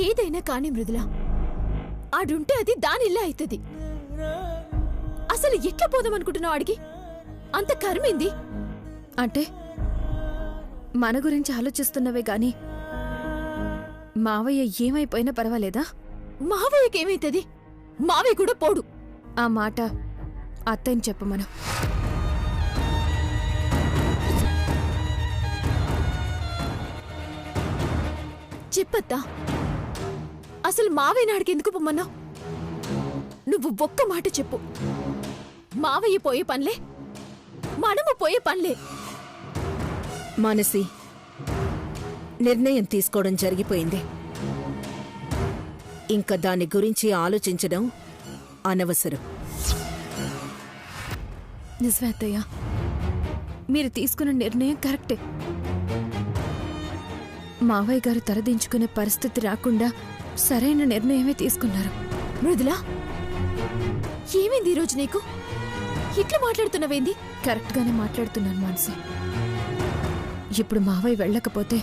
ఏదైనా కాని మృదుల, ఆడుంటే అది దానిల్లా అవుతుంది. అసలు ఎట్లా పోదామనుకుంటున్నావు? ఆడికి అంత కర్మింది అంటే మన గురించి ఆలోచిస్తున్నవే గాని మావయ్య ఏమైపోయినా పర్వాలేదా? మావయ్యకేమైతుంది? మావయ్య కూడా పోడు. ఆ మాట అత్తయ్యని చెప్పమను. చెప్పత్తా, అసలు మావయ్య నాడికి ఎందుకు పొమ్మన్నావు? నువ్వు ఒక్క మాట చెప్పు. మావయ్య పోయే పనిలే, మనము పోయే పనిలే. మానసి, నిర్ణయం తీసుకోవడం జరిగిపోయింది. ఇంకా దాని గురించి ఆలోచించడం అనవసరం. నిజమే అత్తయ్య, మీరు తీసుకున్న నిర్ణయం కరెక్టే. మావయ్య గారు తలదించుకునే పరిస్థితి రాకుండా సరైన నిర్ణయమే తీసుకున్నారు. మృదులా, ఏమైంది ఈరోజు నీకు? ఇట్లా మాట్లాడుతున్నావేంది? కరెక్ట్గానే మాట్లాడుతున్నాను మానసి. ఇప్పుడు మావయ్య వెళ్ళకపోతే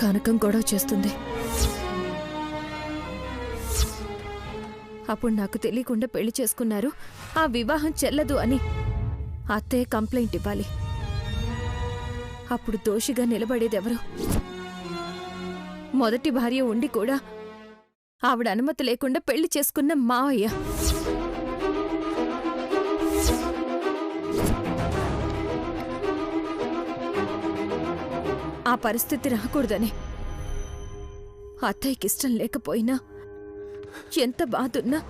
కనకం గొడవ చేస్తుంది. అప్పుడు నాకు తెలియకుండా పెళ్లి చేసుకున్నారు, ఆ వివాహం చెల్లదు అని అత్తయ్య కంప్లైంట్ ఇవ్వాలి. అప్పుడు దోషిగా నిలబడేదెవరు? మొదటి భార్య ఉండి కూడా ఆవిడ అనుమతి లేకుండా పెళ్లి చేసుకున్న మావయ్య. ఆ పరిస్థితి రాకూడదని అత్తయ్యకి ఇష్టం లేకపోయినా, ఎంత బాధున్నా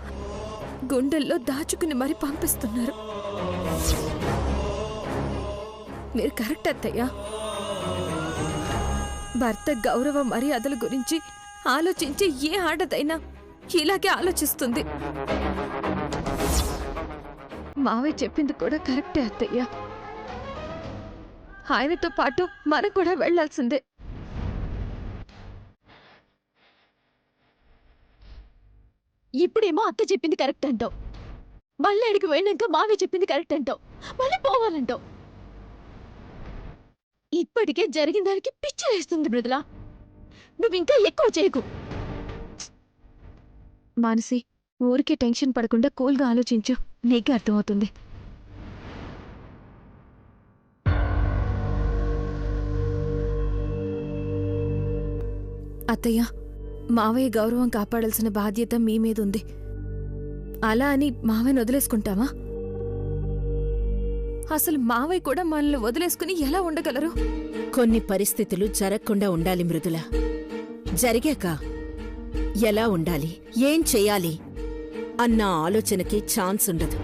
గుండెల్లో దాచుకుని మరీ పంపిస్తున్నారు. మీరు కరెక్ట్ అత్తయ్య. భర్త గౌరవ మర్యాదల గురించి ఆలోచించి ఏ ఆడదైనా ఇలాగే ఆలోచిస్తుంది. మావయ్య చెప్పింది కూడా కరెక్టే అత్తయ్య. ఆయనతో పాటు మనం కూడా వెళ్లాల్సిందే. ఇప్పుడేమో అత్త చెప్పింది కరెక్ట్ అంటావు, మళ్ళీ అడిగి పోయినాక మావయ్య చెప్పింది కరెక్ట్ అంటావు, మళ్ళీ పోవాలంటావు. ఇప్పటికే జరిగిన దానికి పిచ్చి వేస్తుంది మృదులా. నువ్వు ఇంకా ఎక్కువ చేయకు. మానసి, ఊరికే టెన్షన్ పడకుండా కూల్గా ఆలోచించు, నీకే అర్థమవుతుంది. అత్తయ్య, మావయ్య గౌరవం కాపాడాల్సిన బాధ్యత మీ మీద ఉంది. అలా అని మావయ్యను వదిలేసుకుంటావా? అసలు మావయ్య కూడా మనల్ని వదిలేసుకుని ఎలా ఉండగలరు? కొన్ని పరిస్థితులు జరగకుండా ఉండాలి మృదుల. జరిగాక ఎలా ఉండాలి, ఏం చెయ్యాలి అన్న ఆలోచనకి ఛాన్స్ ఉండదు.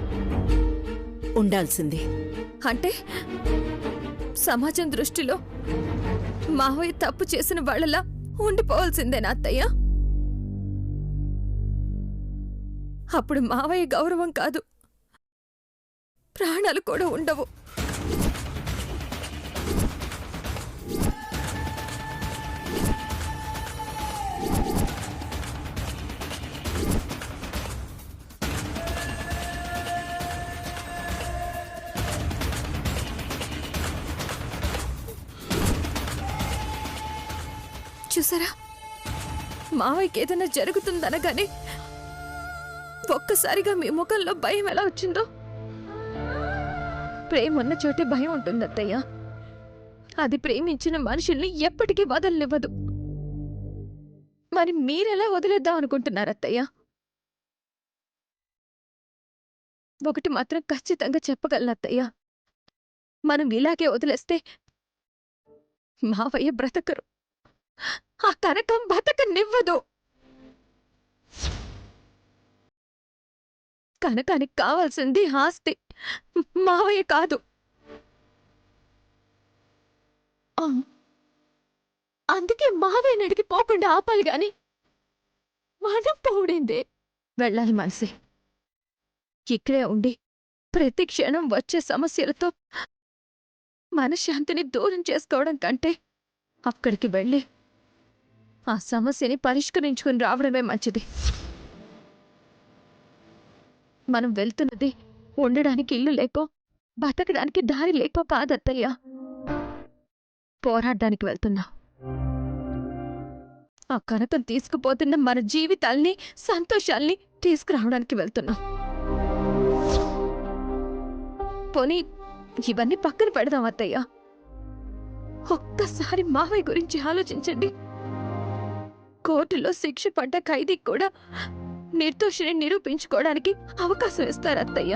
ఉండాల్సిందే. అంటే సమాజం దృష్టిలో మావయ్య తప్పు చేసిన వాళ్ళలా ఉండిపోవాల్సిందేనా అత్తయ్య? అప్పుడు మావయ్య గౌరవం కాదు, ప్రాణాలు కూడా ఉండవు. చూసారా, మావయ్యకి ఏదైనా జరుగుతుందనగానే ఒక్కసారిగా మీ ముఖంలో భయం ఎలా వచ్చిందో. ప్రేమ ఉన్న చోటే భయం ఉంటుంది అత్తయ్య. అది ప్రేమించిన మనుషుల్ని ఎప్పటికీ వదలనివ్వదు. మరి మీరెలా వదిలేద్దాం అనుకుంటున్నారు అత్తయ్య? ఒకటి మాత్రం ఖచ్చితంగా చెప్పగలను అత్తయ్య, మనం ఇలాగే వదిలేస్తే మావయ్య బ్రతకరు, ఆ కనకం బతకనివ్వదు. కనకానికి కావాల్సింది ఆస్తి, మావయ్య కాదు. అందుకే మావయ్య నడికి పోకుండా ఆపాలి గాని మనం పోడిందే. వెళ్ళాలి మనసి. ఇక్కడే ఉండి ప్రతి క్షణం వచ్చే సమస్యలతో మనశ్శాంతిని దూరం చేసుకోవడం కంటే అక్కడికి వెళ్ళి ఆ సమస్యని పరిష్కరించుకుని రావడమే మంచిది. మనం వెళ్తున్నది ఉండడానికి ఇల్లు లేకో, బతకడానికి దారి లేకో కాదత్తయ్య, పోరాడడానికి వెళ్తున్నా. ఆ కనకం తీసుకుపోతున్న మన జీవితాల్ని సంతోషాల్ని తీసుకురావడానికి వెళ్తున్నాం. పోనీ ఇవన్నీ పక్కన పెడదాం అత్తయ్య. ఒక్కసారి మావయ్య గురించి ఆలోచించండి. కోర్టులో శిక్ష పడ్డ ఖైదీకి కూడా నిర్దోషిని నిరూపించుకోవడానికి అవకాశం ఇస్తారు అత్తయ్య.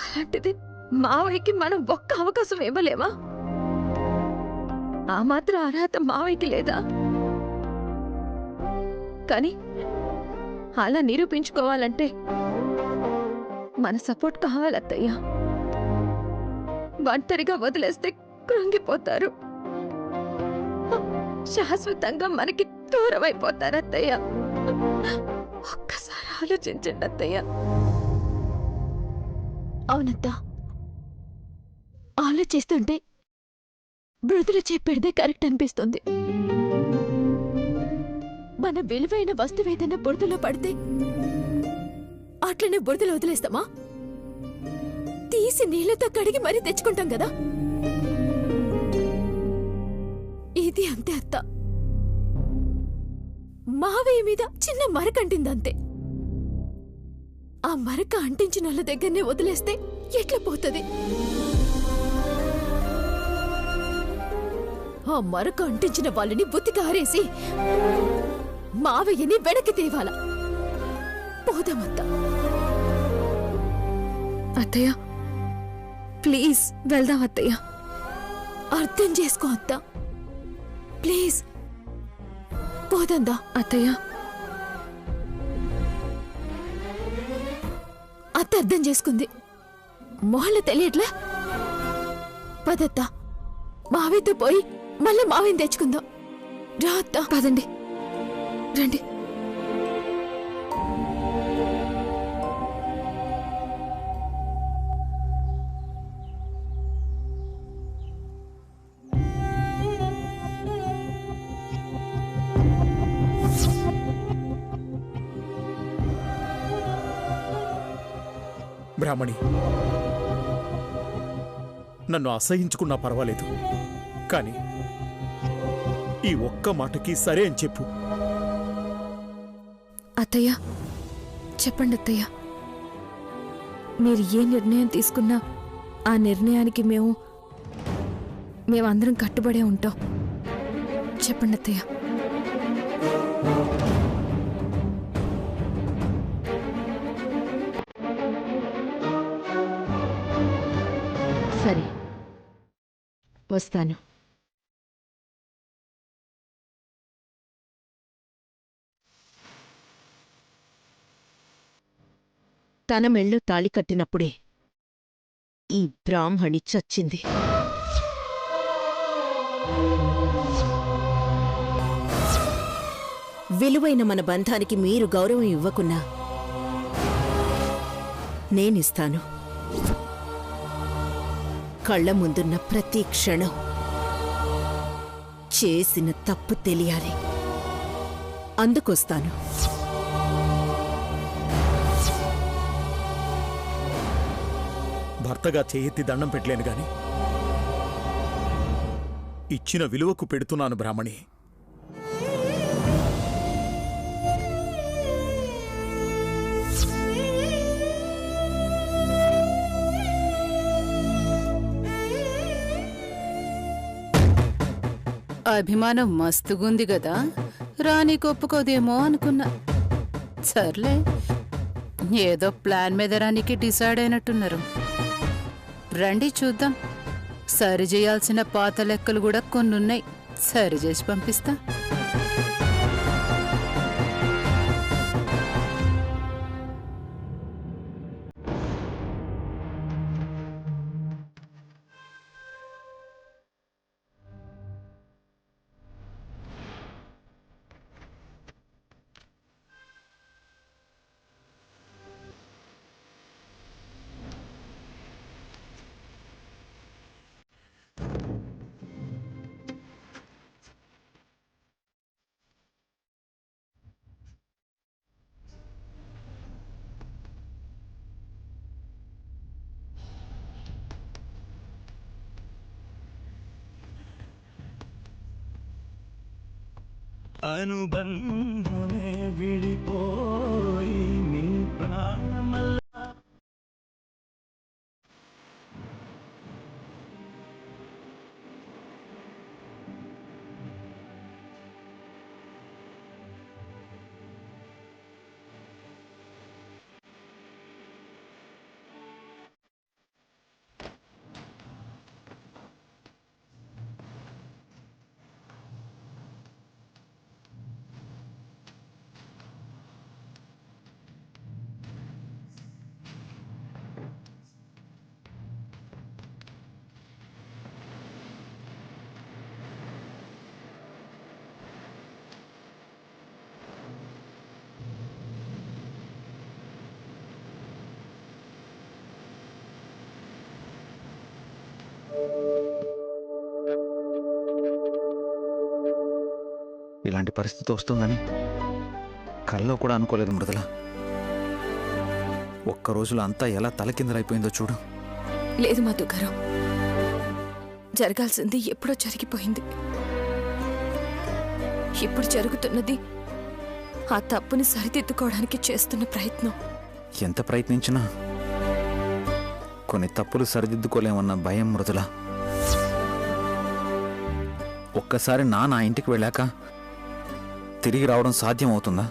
అలాంటిది మావయ్యకి మనం ఒక్క అవకాశం ఇవ్వలేమా? ఆ మాత్రం అర్హత మావయ్యకి లేదా? కానీ అలా నిరూపించుకోవాలంటే మన సపోర్ట్ కావాలత్తయ్య. ఒంటరిగా వదిలేస్తే కృంగిపోతారు, శాశ్వతంగా మనకి దూరం అయిపోతారు అత్తయ్య. ఒక్కసారి ఆలోచించండి అత్తయ్య. అవునత్తా, ఆలోచిస్తుంటే మృదుల చెప్పేదే కరెక్ట్ అనిపిస్తుంది. మన విలువైన వస్తువేదైనా బురదలో పడితే అట్లనే బురదలో వదిలేస్తామా? తీసి నీళ్లతో కడిగి మరీ తెచ్చుకుంటాం కదా. ఇది అంతే అత్త. మావయ్య మీద చిన్న మరక అంటిందంతే. ఆ మరక అంటించిన వాళ్ళ దగ్గరనే వదిలేస్తే ఎట్లా పోతుంది? ఆ మరక అంటించిన వాళ్ళని బుద్ధిగా ఆరేసి మావయ్యని వెనక్కి తేవాల. పోదామత్తా. అత్తయ్య ప్లీజ్ వెళ్దాం అత్తయ్య. అర్థం చేసుకో అత్తా, ప్లీజ్ పోదందా. అత్తయ్య అత్త అర్థం చేసుకుంది, మొహళ్ళ తెలియట్లే. పదత్తా, మావయ్యతో పోయి మళ్ళీ మావయ్యని తెచ్చుకుందాం. రా అత్తా. పదండి, రండి. బ్రాహ్మణి, నన్ను అసహించుకున్నా పర్వాలేదు, కానీ ఈ ఒక్క మాటకి సరే అని చెప్పు. అత్తయ్య చెప్పండి అత్తయ్య. మీరు ఏ నిర్ణయం తీసుకున్నా ఆ నిర్ణయానికి మేమందరం కట్టుబడే ఉంటాం. చెప్పండి అత్తయ్య. సరే, వస్తాను. తన మెళ్ళో తాళి కట్టినప్పుడే ఈ బ్రాహ్మణి చచ్చింది. విలువైన మన బంధానికి మీరు గౌరవం ఇవ్వకున్నా నేనిస్తాను. కళ్ళ ముందున్న ప్రతి క్షణం చేసిన తప్పు తెలియాలి, అందుకొస్తాను. భర్తగా చేయెత్తి దండం పెట్టలేను గాని ఇచ్చిన విలువకు పెడుతున్నాను బ్రాహ్మణి. అభిమానం మస్తుగుంది గదా, రాణి ఒప్పుకోదేమో అనుకున్నా. సర్లే, ఏదో ప్లాన్ మీద రానికి డిసైడ్ అయినట్టున్నారు. రండి చూద్దాం. సరి చేయాల్సిన పాత లెక్కలు కూడా కొన్నున్నాయి, సరి చేసి పంపిస్తా. అనుబంధమే విడిపోయి నీ ప్రాణమల్ల ఇలాంటి పరిస్థితి వస్తుందని కల్లో కూడా అనుకోలేదు మృదుల. ఒక్క రోజులో అంతా ఎలా తలకిందలైపోయిందో చూడు. లేదు మధు గారు, జరగాల్సింది ఎప్పుడో జరిగిపోయింది. ఇప్పుడు జరుగుతున్నది ఆ తప్పుని సరిదిద్దుకోవడానికి చేస్తున్న ప్రయత్నం. ఎంత ప్రయత్నించినా కొన్ని తప్పులు సరిదిద్దుకోలేమన్న భయం మృదుల. ఒక్కసారి నా ఇంటికి వెళ్ళాక తిరిగి రావడం సాధ్యం అవుతుందా?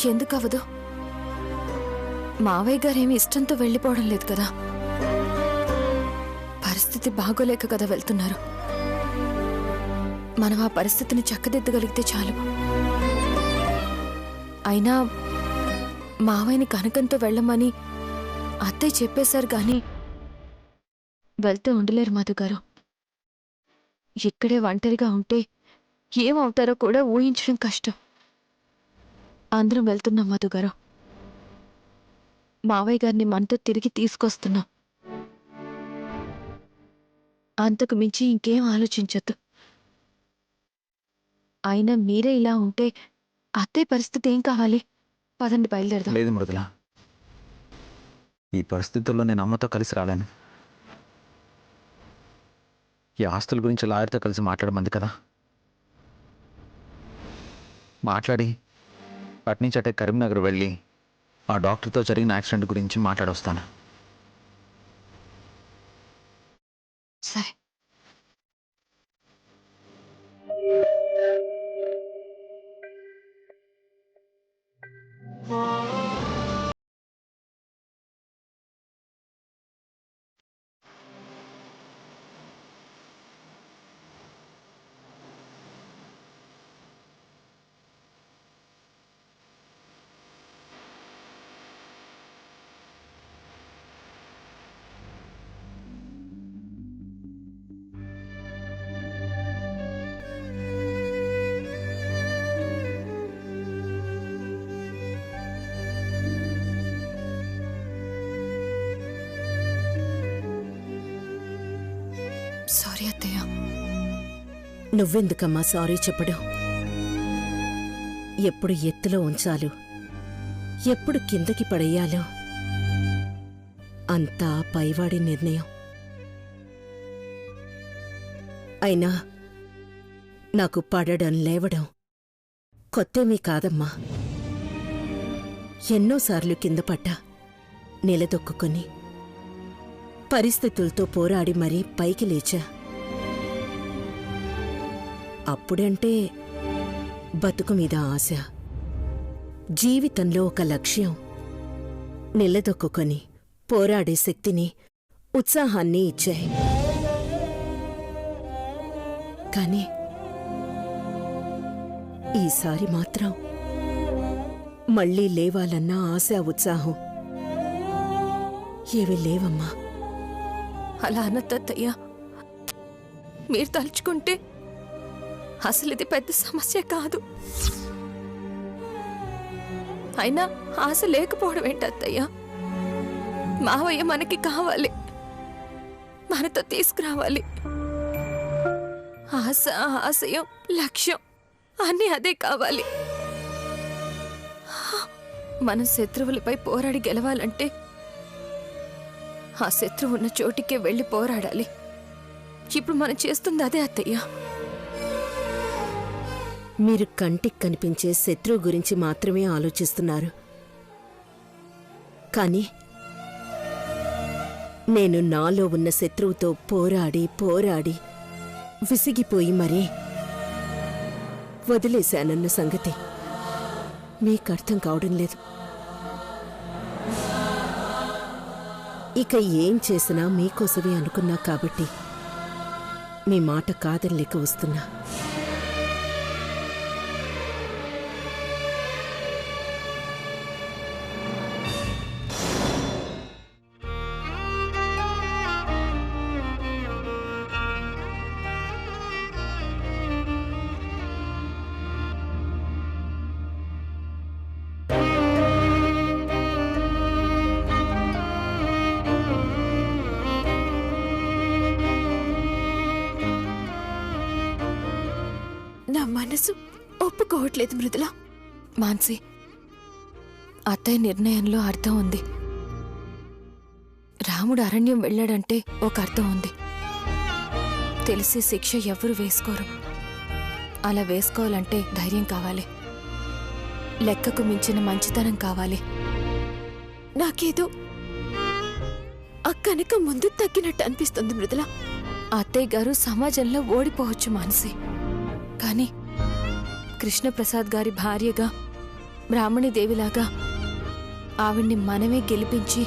ఎందుకు అవ్వదు? మావయ్య గారేమి ఇష్టంతో వెళ్ళిపోవడం లేదు కదా. పరిస్థితి బాగోలేక కదా వెళ్తున్నారు. మనం ఆ పరిస్థితిని చక్కదిద్దగలిగితే చాలు. అయినా మావయ్యని కనకంతో వెళ్ళమని అత్తయ్య చెప్పేశారు గాని వెళ్తూ ఉండలేరు మధు గారు. ఇక్కడే ఒంటరిగా ఉంటే ఏమవుతారో కూడా ఊహించడం కష్టం. అందరం వెళ్తున్నాం మధు గారు. మావయ్య గారిని మనతో తిరిగి తీసుకొస్తున్నాం. అంతకు మించి ఇంకేం ఆలోచించొద్దు. అయినా మీరే ఇలా ఉంటే అత్తయ్య పరిస్థితి ఏం కావాలి? పదండి బయలుదేరదాం. లేదు మృదుల, ఈ పరిస్థితుల్లో నేను అమ్మతో కలిసి రాలేను. ఈ ఆస్తుల గురించి లాయర్తో కలిసి మాట్లాడమంది కదా. మాట్లాడి అట్నుంచి అటే కరీంనగర్ వెళ్ళి ఆ డాక్టర్తో జరిగిన యాక్సిడెంట్ గురించి మాట్లాడొస్తాను. సరే. సారీ అత్తయ్య. నువ్వెందుకమ్మా సారీ చెప్పడం? ఎప్పుడు ఎత్తులో ఉంచాలో, ఎప్పుడు కిందకి పడేయాలో అంతా పైవాడి నిర్ణయం. అయినా నాకు పడడం లేవడం కొత్తేమీ కాదమ్మా. ఎన్నోసార్లు కింద పడ్డా నిలదొక్కుని పరిస్థితులతో పోరాడి మరీ పైకి లేచా. అప్పుడంటే బతుకు మీద ఆశ, జీవితంలో ఒక లక్ష్యం, నిలదొక్కుని పోరాడే శక్తిని, ఉత్సాహాన్ని ఇచ్చాయి. కానీ ఈసారి మాత్రం మళ్లీ లేవాలన్న ఆశ, ఉత్సాహం ఏవీ లేవమ్మా. అలా అనద్దయ్యా. మీరు తలుచుకుంటే అసలు ఇది పెద్ద సమస్య కాదు. అయినా ఆశ లేకపోవడం ఏంటత్తయ్యా? మావయ్య మనకి కావాలి, మనతో తీసుకురావాలి. ఆశ, ఆశయం, లక్ష్యం అన్నీ అదే కావాలి. మనం శత్రువులపై పోరాడి గెలవాలంటే ఆ శత్రువు ఉన్న చోటికే వెళ్ళి పోరాడాలి. ఇప్పుడు మనం చేస్తుంది అదే అత్తయ్య. మీరు కంటికి కనిపించే శత్రువు గురించి మాత్రమే ఆలోచిస్తున్నారు. కానీ నేను నాలో ఉన్న శత్రువుతో పోరాడి పోరాడి విసిగిపోయి మరీ వదిలేశానన్న సంగతి మీకర్థం కావడం లేదు. ఇక ఏం చేసినా మీకోసమే అనుకున్నా కాబట్టి మీ మాట కాదనలేక వస్తున్నా. నా మనసు ఒప్పుకోవట్లేదు మృదుల. మాన్సి, అత్తయ్య నిర్ణయంలో అర్థం ఉంది. రాముడు అరణ్యం వెళ్ళాడంటే ఒక అర్థం ఉంది. తెలిసి శిక్ష ఎవరు వేసుకోరు. అలా వేసుకోవాలంటే ధైర్యం కావాలి, లెక్కకు మించిన మంచితనం కావాలి. నాకేదో అక్కనక ముందు తగ్గినట్టు అనిపిస్తుంది మృదుల. అత్తయ్య గారు సమాజంలో ఓడిపోవచ్చు మాన్సి, కానీ కృష్ణప్రసాద్ గారి భార్యగా బ్రాహ్మణీదేవిలాగా ఆవిడ్ని మనమే గెలిపించి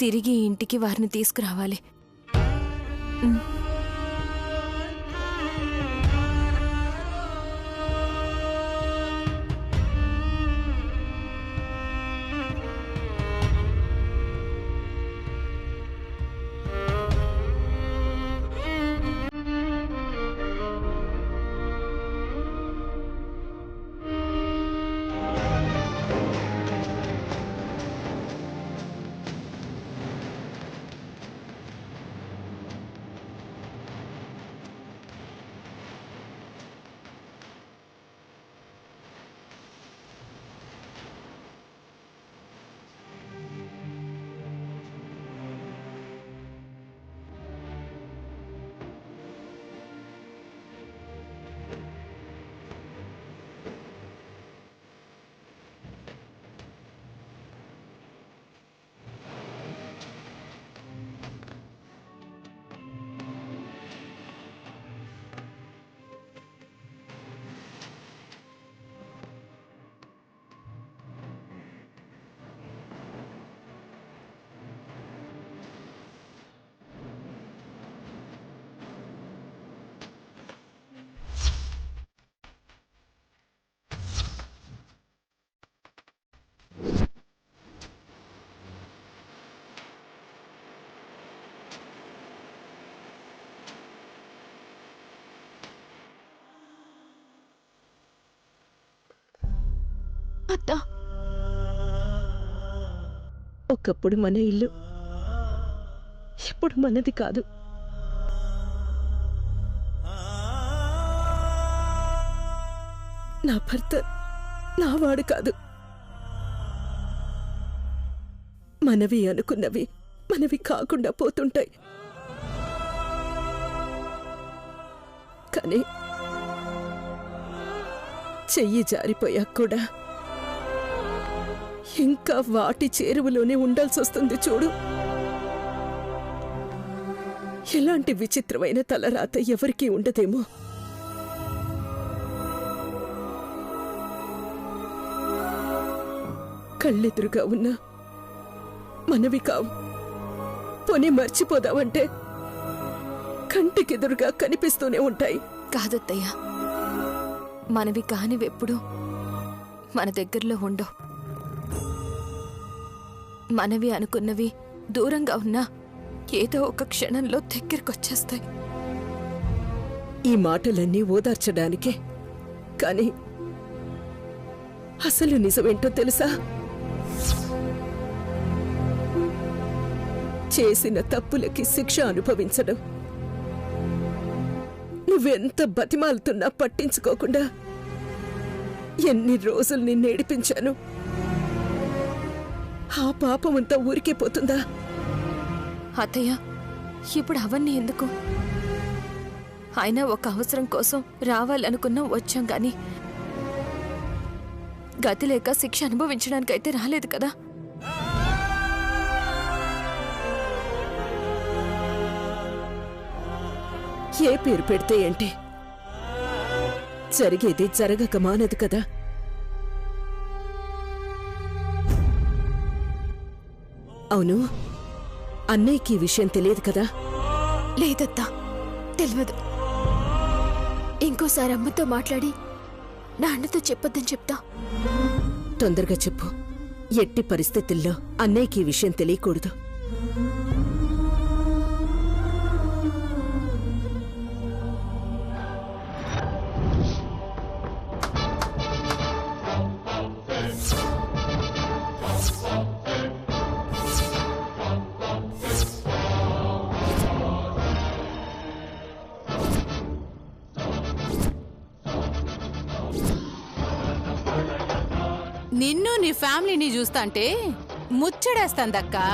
తిరిగి ఇంటికి వారిని తీసుకురావాలి. అత్తా, ఒకప్పుడు మన ఇల్లు ఇప్పుడు మనది కాదు. నా భర్త నావాడు కాదు. మనవి అనుకున్నవి మనవి కాకుండా పోతుంటాయి. కానీ చెయ్యి జారిపోయాక కూడా ఇంకా వాటి చేరువలోనే ఉండాల్సి వస్తుంది చూడు. ఎలాంటి విచిత్రమైన తలరాత ఎవరికీ ఉండదేమో. కళ్ళెదురుగా ఉన్నా మనవి కావు. పోనీ మర్చిపోదామంటే కంటికెదురుగా కనిపిస్తూనే ఉంటాయి. కాదత్తయ్య, మనవి కానివెప్పుడు మన దగ్గరలో ఉండవు. మనవి అనుకున్నవి దూరంగా ఉన్నా ఏదో ఒక క్షణంలో దగ్గరకొచ్చేస్తాయి. ఈ మాటలన్నీ ఓదార్చడానికే. కాని అసలు నిజమేంటో తెలుసా? చేసిన తప్పులకి శిక్ష అనుభవించడం. నువ్వెంత బతిమాలుతున్నా పట్టించుకోకుండా ఎన్ని రోజులు నిన్ను ఏడిపించాను. ఆ పాపమంతా ఊరికే పోతుందా? అత్తయ్య, ఇప్పుడు అవన్నీ ఎందుకు? అయినా ఒక అవసరం కోసం రావాలనుకున్నాం, వచ్చాం గాని గతి లేక శిక్ష అనుభవించడానికైతే రాలేదు కదా. ఏ పేరు పెడితే ఏంటి, జరిగేది జరగక మానదు కదా. అవును, అన్నయ్యకి ఈ విషయం తెలియదు కదా. లేదత్తా, తెలియదు. ఇంకోసారి అమ్మతో మాట్లాడి నాన్నతో చెప్పొద్దని చెప్తా. తొందరగా చెప్పు. ఎట్టి పరిస్థితుల్లో అన్నయ్యకి ఈ విషయం తెలియకూడదు. నిన్ను నీ ఫ్యామిలీని చూస్తాంటే ముచ్చడేస్తాందక్కా.